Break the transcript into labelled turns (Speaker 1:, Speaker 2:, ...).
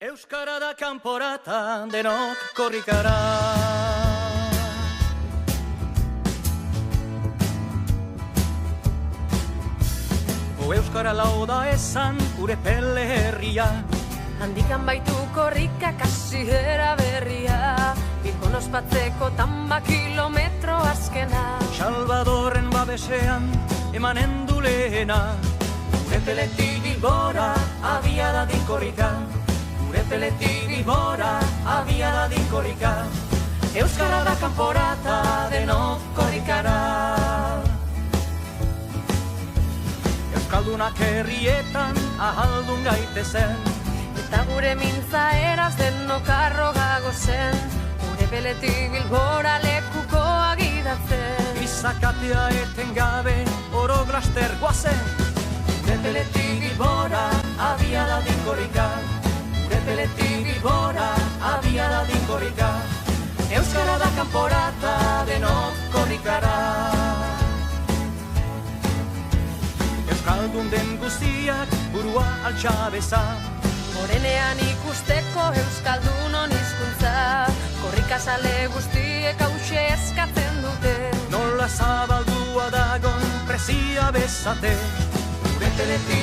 Speaker 1: Euskara da kanporata, denok korrikara. Euskara lau da esan, gure pele herria.
Speaker 2: Handikan baitu korrika kasihera berria, Bilbon ospatzeko tamba kilometro azkena.
Speaker 1: Salvadorren babesean, emanen du lehena. Gure peletik Bilbora, abiada din korrika. Gure peletik Bilbora, abiada din korrika. Euskara da kanporata, denok korrikara. Euskaldunak herrietan, ahaldun gaitezen.
Speaker 2: Eta gure mintza eraz denok arrogago zen, gure peletik Bilbora lekuko agidatzen.
Speaker 1: Izakatea eten gabe, oro glaster guazen. Gure peletik Bilbora, abiada din korrika. Gure peletik Bilbora, abiada din korrika. Euskara da kanporata, denok korrikara. Euskaldun den guztiak, burua altxabeza.
Speaker 2: Morenean ikusteko Euskaldunon hizkuntza, korrikazale guztiek hause eskatzen dute.
Speaker 1: Nola zabaldua dagon presia bezate. Gure peletik